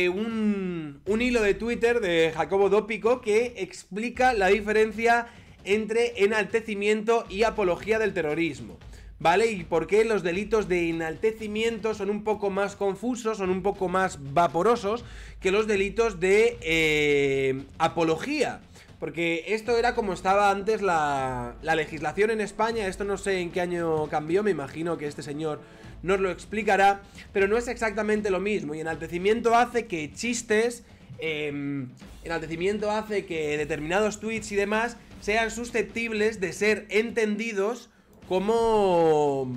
un hilo de Twitter de Jacobo Dópico que explica la diferencia entre enaltecimiento y apología del terrorismo, ¿vale? Y por qué los delitos de enaltecimiento son un poco más confusos, son un poco más vaporosos que los delitos de apología. Porque esto era como estaba antes la legislación en España. Esto no sé en qué año cambió, me imagino que este señor nos lo explicará, pero no es exactamente lo mismo. Y enaltecimiento hace que chistes, enaltecimiento hace que determinados tweets y demás sean susceptibles de ser entendidos como...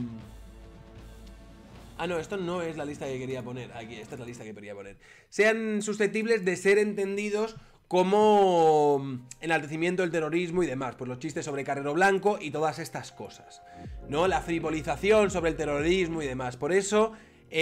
Ah, no, esto no es la lista que quería poner. Aquí, esta es la lista que quería poner. Sean susceptibles de ser entendidos como enaltecimiento del terrorismo y demás. Pues los chistes sobre Carrero Blanco y todas estas cosas, ¿no? La frivolización sobre el terrorismo y demás. Por eso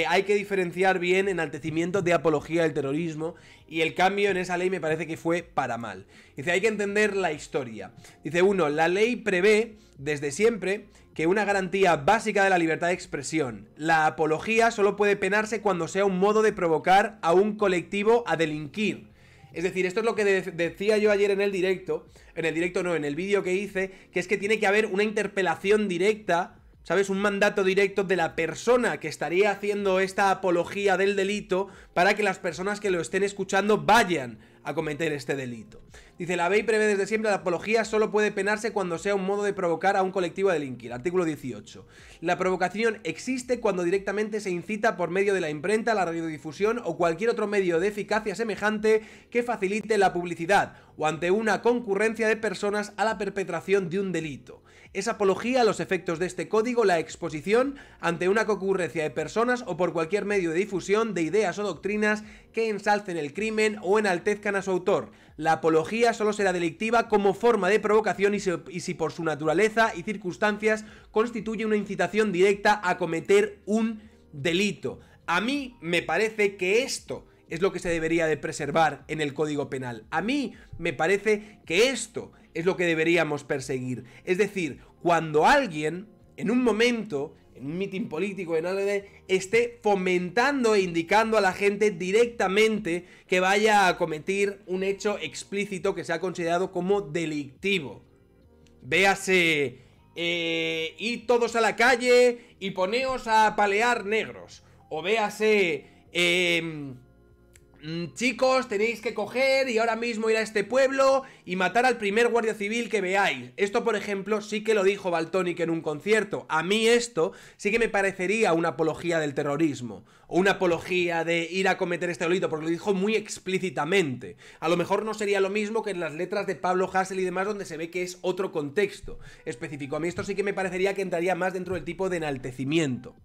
hay que diferenciar bien enaltecimiento de apología del terrorismo. Y el cambio en esa ley me parece que fue para mal. Dice, hay que entender la historia. Dice, 1. La ley prevé desde siempre que una garantía básica de la libertad de expresión. La apología solo puede penarse cuando sea un modo de provocar a un colectivo a delinquir. Es decir, esto es lo que decía yo ayer en el directo. En el directo no, en el vídeo que hice, que es que tiene que haber una interpelación directa, ¿sabes? Un mandato directo de la persona que estaría haciendo esta apología del delito para que las personas que lo estén escuchando vayan a cometer este delito. Dice, la ley prevé desde siempre la apología solo puede penarse cuando sea un modo de provocar a un colectivo a delinquir. Artículo 18. La provocación existe cuando directamente se incita por medio de la imprenta, la radiodifusión o cualquier otro medio de eficacia semejante que facilite la publicidad o ante una concurrencia de personas a la perpetración de un delito. Es apología a los efectos de este código la exposición ante una concurrencia de personas o por cualquier medio de difusión de ideas o doctrinas que ensalcen el crimen o enaltezcan a su autor. La apología solo será delictiva como forma de provocación y si por su naturaleza y circunstancias constituye una incitación directa a cometer un delito. A mí me parece que esto es lo que se debería de preservar en el Código Penal. A mí me parece que esto es lo que deberíamos perseguir. Es decir, cuando alguien, en un momento, en un mitin político, en algo esté fomentando e indicando a la gente directamente que vaya a cometer un hecho explícito que sea considerado como delictivo. Véase, id todos a la calle y poneos a palear negros. O véase, chicos, tenéis que coger y ahora mismo ir a este pueblo y matar al primer guardia civil que veáis. Esto, por ejemplo, sí que lo dijo Valtonyc en un concierto. A mí esto sí que me parecería una apología del terrorismo, o una apología de ir a cometer este delito, porque lo dijo muy explícitamente. A lo mejor no sería lo mismo que en las letras de Pablo Hasél y demás, donde se ve que es otro contexto específico. A mí esto sí que me parecería que entraría más dentro del tipo de enaltecimiento.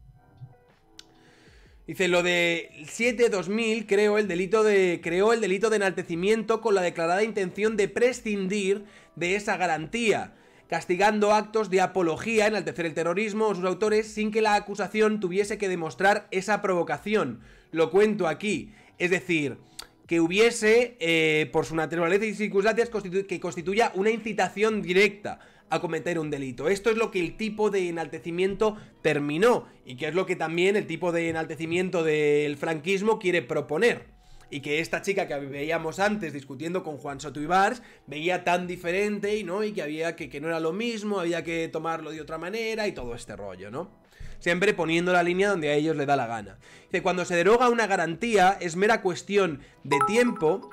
Dice, lo de 7-2000 creó el delito de enaltecimiento con la declarada intención de prescindir de esa garantía, castigando actos de apología, enaltecer el terrorismo o sus autores sin que la acusación tuviese que demostrar esa provocación. Lo cuento aquí, es decir, que hubiese, por su naturaleza y circunstancias, que constituya una incitación directa a cometer un delito. Esto es lo que el tipo de enaltecimiento terminó, y que es lo que también el tipo de enaltecimiento del franquismo quiere proponer. Y que esta chica que veíamos antes discutiendo con Juan Soto Ibars veía tan diferente, y no, y que había que no era lo mismo, había que tomarlo de otra manera y todo este rollo, ¿no? Siempre poniendo la línea donde a ellos les da la gana. Dice, cuando se deroga una garantía es mera cuestión de tiempo.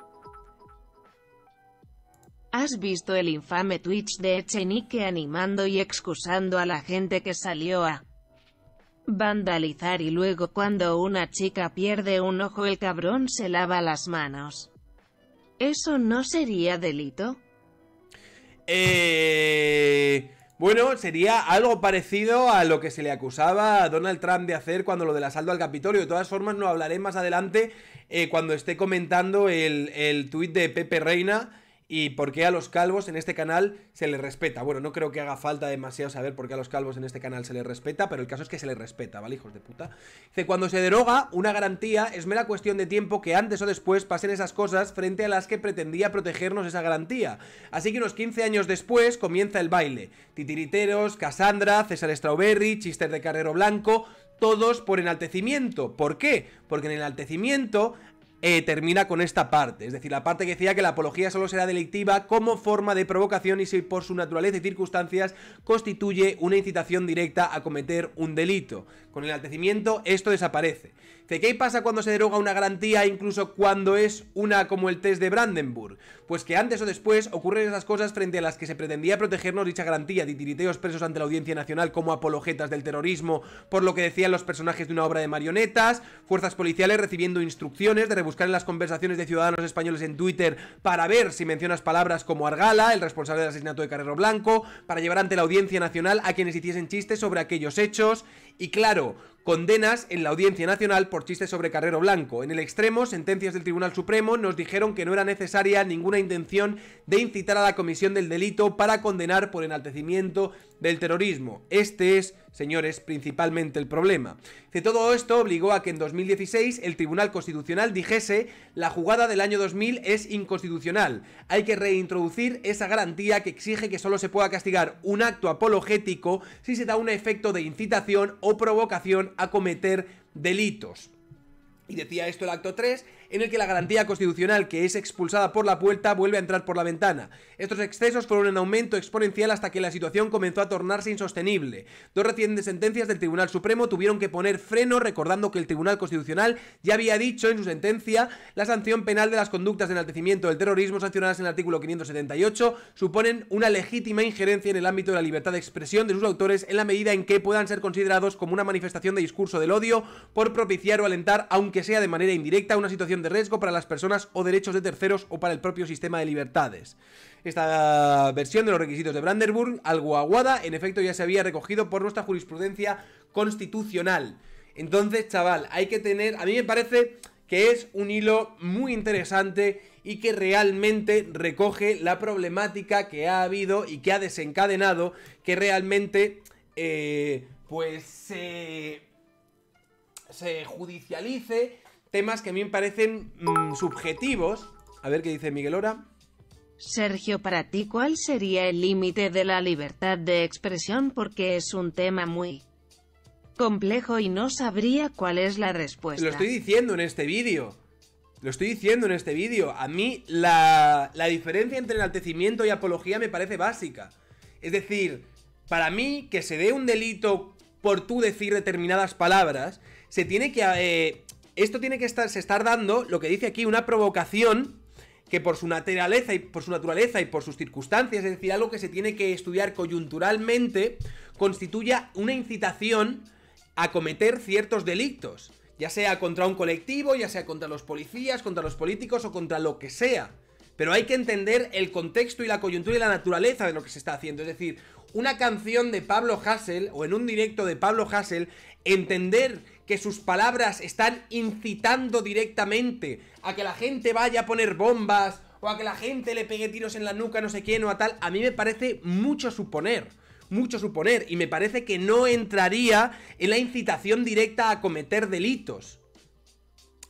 ¿Has visto el infame Twitch de Echenique animando y excusando a la gente que salió a vandalizar y luego cuando una chica pierde un ojo el cabrón se lava las manos? ¿Eso no sería delito? Bueno, sería algo parecido a lo que se le acusaba a Donald Trump de hacer cuando lo del asalto al Capitolio. De todas formas, no hablaré más adelante cuando esté comentando el tuit de Pepe Reina y por qué a los calvos en este canal se les respeta. Bueno, no creo que haga falta demasiado saber por qué a los calvos en este canal se les respeta, pero el caso es que se les respeta, ¿vale, hijos de puta? Dice, cuando se deroga una garantía es mera cuestión de tiempo que antes o después pasen esas cosas frente a las que pretendía protegernos esa garantía. Así que unos 15 años después comienza el baile. Titiriteros, Cassandra, César Strawberry, chistes de Carrero Blanco, todos por enaltecimiento. ¿Por qué? Porque en el enaltecimiento termina con esta parte, es decir, la parte que decía que la apología solo será delictiva como forma de provocación y si por su naturaleza y circunstancias constituye una incitación directa a cometer un delito. Con el enaltecimiento esto desaparece. ¿Qué pasa cuando se deroga una garantía, incluso cuando es una como el test de Brandenburg? Pues que antes o después ocurren esas cosas frente a las que se pretendía protegernos dicha garantía, titiriteos presos ante la Audiencia Nacional como apologetas del terrorismo, por lo que decían los personajes de una obra de marionetas, fuerzas policiales recibiendo instrucciones de rebuscar en las conversaciones de ciudadanos españoles en Twitter para ver si mencionas palabras como Argala, el responsable del asesinato de Carrero Blanco, para llevar ante la Audiencia Nacional a quienes hiciesen chistes sobre aquellos hechos, y claro, condenas en la Audiencia Nacional por chistes sobre Carrero Blanco. En el extremo, sentencias del Tribunal Supremo nos dijeron que no era necesaria ninguna intención de incitar a la comisión del delito para condenar por enaltecimiento del terrorismo. Este es, señores, principalmente el problema. Todo esto obligó a que en 2016 el Tribunal Constitucional dijese: la jugada del año 2000 es inconstitucional. Hay que reintroducir esa garantía que exige que solo se pueda castigar un acto apologético si se da un efecto de incitación o provocación a cometer delitos. Y decía esto el acto 3, en el que la garantía constitucional que es expulsada por la puerta vuelve a entrar por la ventana. Estos excesos fueron en aumento exponencial hasta que la situación comenzó a tornarse insostenible. Dos recientes sentencias del Tribunal Supremo tuvieron que poner freno, recordando que el Tribunal Constitucional ya había dicho en su sentencia: la sanción penal de las conductas de enaltecimiento del terrorismo sancionadas en el artículo 578 suponen una legítima injerencia en el ámbito de la libertad de expresión de sus autores en la medida en que puedan ser considerados como una manifestación de discurso del odio por propiciar o alentar, aunque sea de manera indirecta, una situación de riesgo para las personas o derechos de terceros o para el propio sistema de libertades. Esta versión de los requisitos de Brandenburg, algo aguada, en efecto ya se había recogido por nuestra jurisprudencia constitucional. Entonces, chaval, hay que tener... A mí me parece que es un hilo muy interesante y que realmente recoge la problemática que ha habido y que ha desencadenado que realmente pues se judicialice temas que a mí me parecen subjetivos. A ver qué dice Miguel Ora. Sergio, para ti, ¿cuál sería el límite de la libertad de expresión? Porque es un tema muy complejo y no sabría cuál es la respuesta. Lo estoy diciendo en este vídeo. A mí la diferencia entre enaltecimiento y apología me parece básica. Es decir, para mí que se dé un delito por tú decir determinadas palabras, se tiene que... esto tiene que estar dando, lo que dice aquí, una provocación que por su naturaleza y por sus circunstancias, es decir, algo que se tiene que estudiar coyunturalmente, constituya una incitación a cometer ciertos delitos, ya sea contra un colectivo, ya sea contra los policías, contra los políticos o contra lo que sea. Pero hay que entender el contexto y la coyuntura y la naturaleza de lo que se está haciendo. Es decir, una canción de Pablo Hasél o en un directo de Pablo Hasél, entender que sus palabras están incitando directamente a que la gente vaya a poner bombas o a que la gente le pegue tiros en la nuca a no sé quién o a tal, a mí me parece mucho suponer, y me parece que no entraría en la incitación directa a cometer delitos.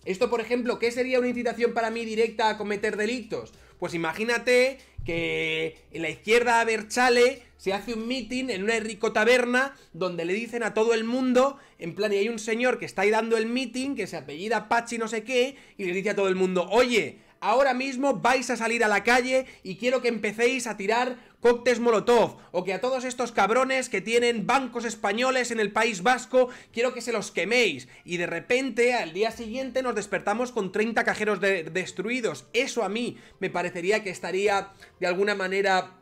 Esto, por ejemplo, ¿qué sería una incitación para mí directa a cometer delitos? Pues imagínate que en la izquierda Abertzale se hace un meeting en una rico taberna donde le dicen a todo el mundo, en plan, y hay un señor que está ahí dando el meeting, que se apellida Pachi no sé qué, y le dice a todo el mundo: oye, ahora mismo vais a salir a la calle y quiero que empecéis a tirar cócteles Molotov, o que a todos estos cabrones que tienen bancos españoles en el País Vasco, quiero que se los queméis. Y de repente, al día siguiente, nos despertamos con 30 cajeros destruidos. Eso a mí me parecería que estaría, de alguna manera,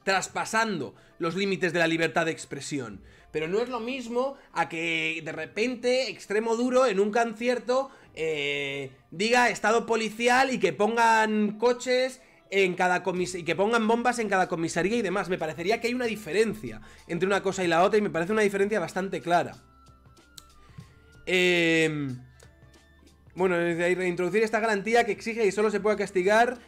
traspasando los límites de la libertad de expresión. Pero no es lo mismo a que de repente Extremo Duro en un concierto diga estado policial y que pongan coches en cada y que pongan bombas en cada comisaría y demás. Me parecería que hay una diferencia entre una cosa y la otra, y me parece una diferencia bastante clara. Bueno, reintroducir esta garantía que exige y solo se puede castigar.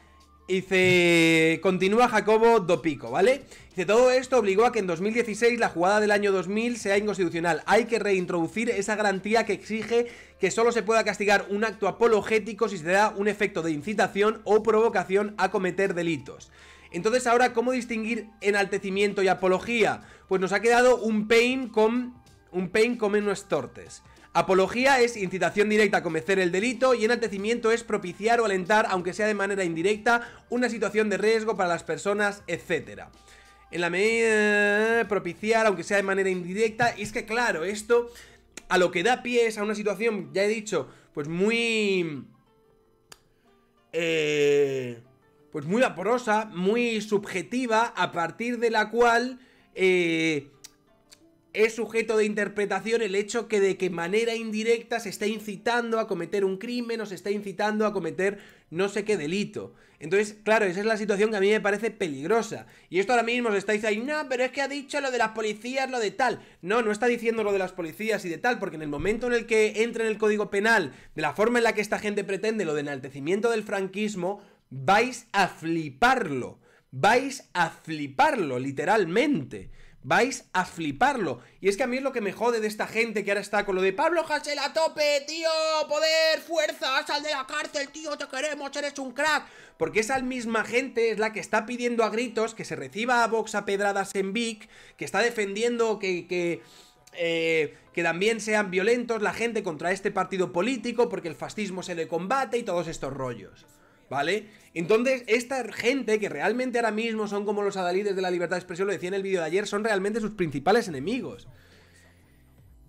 Dice, continúa Jacobo Dopico, ¿vale? Dice, todo esto obligó a que en 2016 la jugada del año 2000 sea inconstitucional. Hay que reintroducir esa garantía que exige que solo se pueda castigar un acto apologético si se da un efecto de incitación o provocación a cometer delitos. Entonces ahora, ¿cómo distinguir enaltecimiento y apología? Pues nos ha quedado un pain con unos tortes. Apología es incitación directa a cometer el delito y enaltecimiento es propiciar o alentar, aunque sea de manera indirecta, una situación de riesgo para las personas, etc. En la medida propiciar, aunque sea de manera indirecta, y es que claro, esto a lo que da pie es a una situación, ya he dicho, pues muy vaporosa, muy subjetiva, a partir de la cual es sujeto de interpretación el hecho que de que manera indirecta se está incitando a cometer un crimen o se está incitando a cometer no sé qué delito. Entonces, claro, esa es la situación que a mí me parece peligrosa. Y esto ahora mismo os estáis ahí, no, pero es que ha dicho lo de las policías, lo de tal. No, no está diciendo lo de las policías y de tal, porque en el momento en el que entre en el Código Penal, de la forma en la que esta gente pretende lo de enaltecimiento del franquismo, vais a fliparlo. Vais a fliparlo, literalmente. Vais a fliparlo. Y es que a mí es lo que me jode de esta gente que ahora está con lo de Pablo Hasél a tope, tío, poder, fuerza, sal de la cárcel, tío, te queremos, eres un crack. Porque esa misma gente es la que está pidiendo a gritos que se reciba a Vox a pedradas en Vic, que está defendiendo que también sean violentos la gente contra este partido político porque el fascismo se le combate y todos estos rollos. ¿Vale? Entonces, esta gente que realmente ahora mismo son como los adalides de la libertad de expresión, lo decía en el vídeo de ayer, son realmente sus principales enemigos.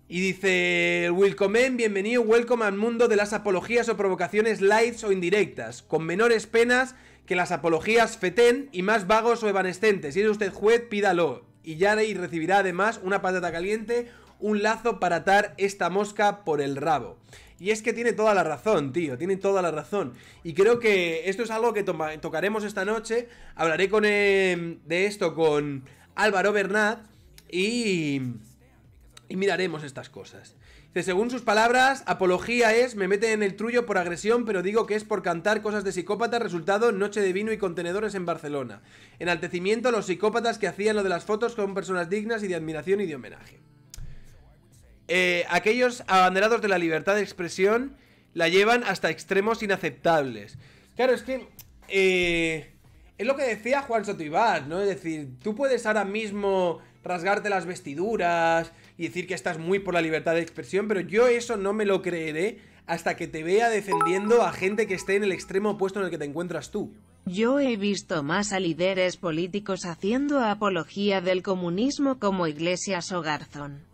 Y dice, Willkommen, bienvenido, welcome al mundo de las apologías o provocaciones lights o indirectas, con menores penas que las apologías fetén y más vagos o evanescentes. Si es usted juez, pídalo. Y ya recibirá además una patata caliente, un lazo para atar esta mosca por el rabo. Y es que tiene toda la razón, tío, tiene toda la razón. Y creo que esto es algo que tocaremos esta noche. Hablaré de esto con Álvaro Bernat y miraremos estas cosas. Dice, según sus palabras, apología es, me meten en el trullo por agresión, pero digo que es por cantar cosas de psicópata, resultado, noche de vino y contenedores en Barcelona. Enaltecimiento, los psicópatas que hacían lo de las fotos con personas dignas y de admiración y de homenaje. Aquellos abanderados de la libertad de expresión la llevan hasta extremos inaceptables. Claro, es que es lo que decía Juan Sotoibás, ¿no? Es decir, tú puedes ahora mismo rasgarte las vestiduras y decir que estás muy por la libertad de expresión, pero yo eso no me lo creeré hasta que te vea defendiendo a gente que esté en el extremo opuesto en el que te encuentras tú. Yo he visto más a líderes políticos haciendo apología del comunismo como Iglesias o Garzón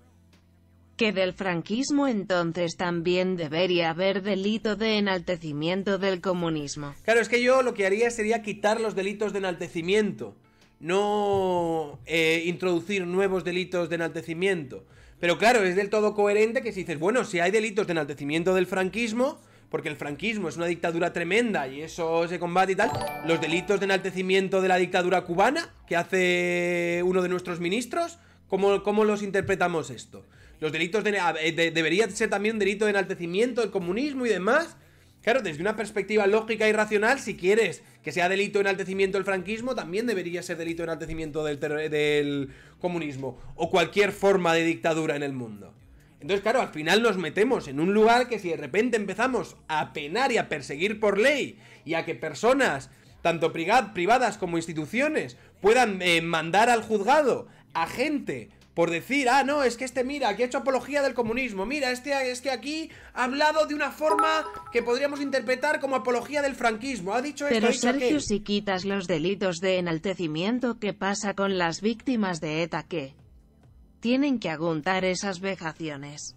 que del franquismo, entonces también debería haber delito de enaltecimiento del comunismo. Claro, es que yo lo que haría sería quitar los delitos de enaltecimiento, no introducir nuevos delitos de enaltecimiento. Pero claro, es del todo coherente que si dices, bueno, si hay delitos de enaltecimiento del franquismo, porque el franquismo es una dictadura tremenda y eso se combate y tal, los delitos de enaltecimiento de la dictadura cubana que hace uno de nuestros ministros, ¿cómo los interpretamos esto? Los delitos debería ser también un delito de enaltecimiento del comunismo y demás. Claro, desde una perspectiva lógica y racional, si quieres que sea delito de enaltecimiento del franquismo, también debería ser delito de enaltecimiento del comunismo o cualquier forma de dictadura en el mundo. Entonces, claro, al final nos metemos en un lugar que si de repente empezamos a penar y a perseguir por ley y a que personas, tanto privadas como instituciones, puedan mandar al juzgado a gente por decir, ah, no, es que mira, aquí ha hecho apología del comunismo, mira, es que aquí ha hablado de una forma que podríamos interpretar como apología del franquismo, ha dicho esto, pero ha dicho Sergio, aquello. si quitas los delitos de enaltecimiento, ¿qué pasa con las víctimas de ETA que tienen que aguantar esas vejaciones?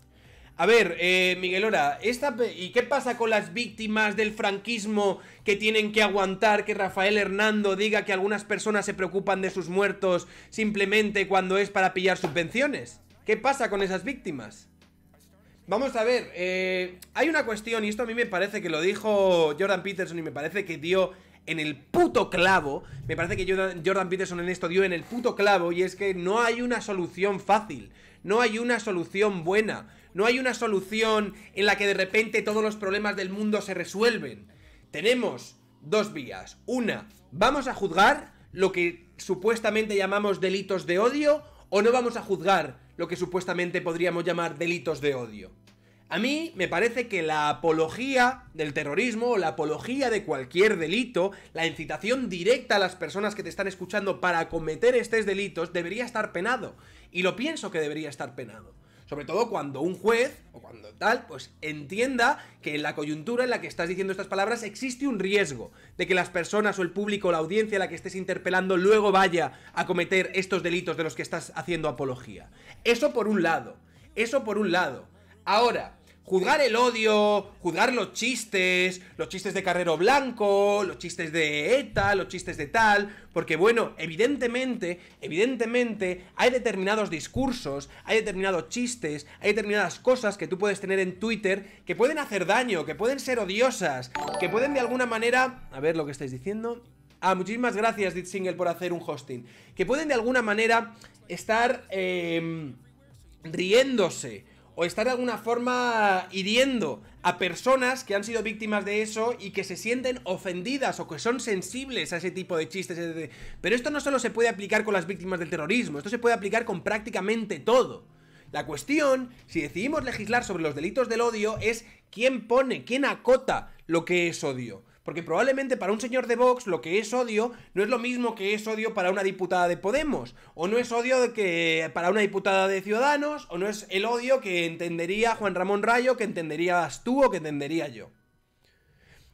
A ver, Miguel Hora, ¿y qué pasa con las víctimas del franquismo que tienen que aguantar que Rafael Hernando diga que algunas personas se preocupan de sus muertos simplemente cuando es para pillar subvenciones? ¿Qué pasa con esas víctimas? Vamos a ver, hay una cuestión, y esto a mí me parece que lo dijo Jordan Peterson y me parece que dio en el puto clavo, me parece que Jordan Peterson en esto dio en el puto clavo, y es que no hay una solución fácil, no hay una solución buena. No hay una solución en la que de repente todos los problemas del mundo se resuelven. Tenemos dos vías. Una, ¿vamos a juzgar lo que supuestamente llamamos delitos de odio o no vamos a juzgar lo que supuestamente podríamos llamar delitos de odio? A mí me parece que la apología del terrorismo o la apología de cualquier delito, la incitación directa a las personas que te están escuchando para cometer estos delitos debería estar penado. Y lo pienso que debería estar penado. Sobre todo cuando un juez, o cuando tal, pues entienda que en la coyuntura en la que estás diciendo estas palabras existe un riesgo de que las personas o el público o la audiencia a la que estés interpelando luego vaya a cometer estos delitos de los que estás haciendo apología. Eso por un lado. Eso por un lado. Ahora, juzgar el odio, juzgar los chistes de Carrero Blanco, los chistes de ETA, los chistes de tal, porque bueno, evidentemente, hay determinados discursos, hay determinados chistes, hay determinadas cosas que tú puedes tener en Twitter que pueden hacer daño, que pueden ser odiosas, que pueden de alguna manera... A ver lo que estáis diciendo... Ah, muchísimas gracias, Ditsingle, por hacer un hosting. Que pueden de alguna manera estar riéndose o estar de alguna forma hiriendo a personas que han sido víctimas de eso y que se sienten ofendidas o que son sensibles a ese tipo de chistes. Pero esto no solo se puede aplicar con las víctimas del terrorismo, esto se puede aplicar con prácticamente todo. La cuestión, si decidimos legislar sobre los delitos del odio, es quién pone, quién acota lo que es odio. Porque probablemente para un señor de Vox lo que es odio no es lo mismo que es odio para una diputada de Podemos, o no es odio que para una diputada de Ciudadanos, o no es el odio que entendería Juan Ramón Rayo, que entenderías tú o que entendería yo.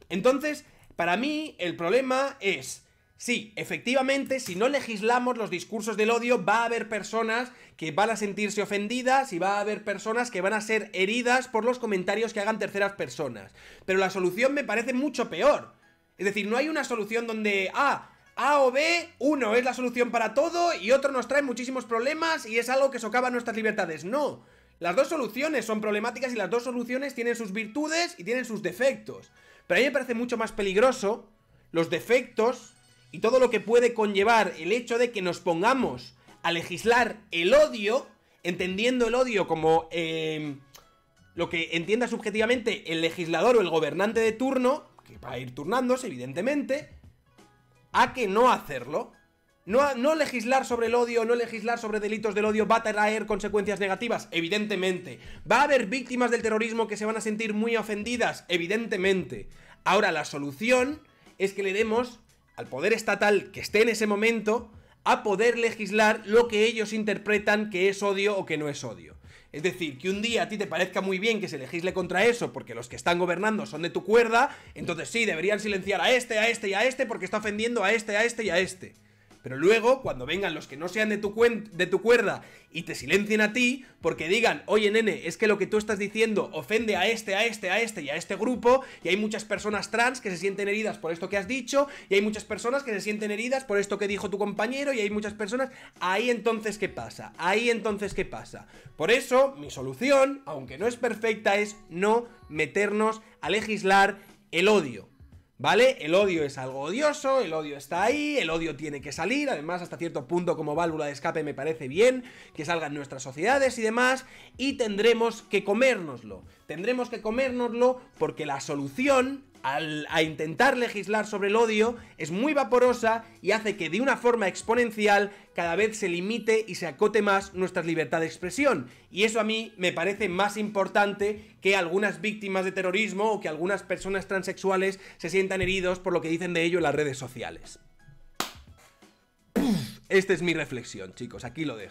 Entonces, para mí el problema es... Sí, efectivamente, si no legislamos los discursos del odio, va a haber personas que van a sentirse ofendidas y va a haber personas que van a ser heridas por los comentarios que hagan terceras personas. Pero la solución me parece mucho peor. Es decir, no hay una solución donde A o B, uno es la solución para todo y otro nos trae muchísimos problemas y es algo que socava nuestras libertades. No, las dos soluciones son problemáticas y las dos soluciones tienen sus virtudes y tienen sus defectos. Pero a mí me parece mucho más peligroso los defectos y todo lo que puede conllevar el hecho de que nos pongamos a legislar el odio, entendiendo el odio como lo que entienda subjetivamente el legislador o el gobernante de turno, que va a ir turnándose, evidentemente, a que no hacerlo. No legislar sobre el odio, no legislar sobre delitos del odio va a traer consecuencias negativas, evidentemente. Va a haber víctimas del terrorismo que se van a sentir muy ofendidas, evidentemente. Ahora, la solución es que le demos al poder estatal que esté en ese momento a poder legislar lo que ellos interpretan que es odio o que no es odio. Es decir, que un día a ti te parezca muy bien que se legisle contra eso porque los que están gobernando son de tu cuerda, entonces sí, deberían silenciar a este y a este porque está ofendiendo a este y a este. Pero luego, cuando vengan los que no sean de tu cuerda y te silencien a ti, porque digan, oye nene, es que lo que tú estás diciendo ofende a este y a este grupo, y hay muchas personas trans que se sienten heridas por esto que has dicho, y hay muchas personas que se sienten heridas por esto que dijo tu compañero, y hay muchas personas... Ahí entonces, ¿qué pasa? Por eso, mi solución, aunque no es perfecta, es no meternos a legislar el odio. ¿Vale? El odio es algo odioso, el odio está ahí, el odio tiene que salir, además hasta cierto punto como válvula de escape me parece bien que salga en nuestras sociedades y demás, y tendremos que comérnoslo porque la solución a intentar legislar sobre el odio es muy vaporosa y hace que de una forma exponencial cada vez se limite y se acote más nuestra libertad de expresión. Y eso a mí me parece más importante que algunas víctimas de terrorismo o que algunas personas transexuales se sientan heridos por lo que dicen de ello en las redes sociales. Esta es mi reflexión, chicos, aquí lo dejo.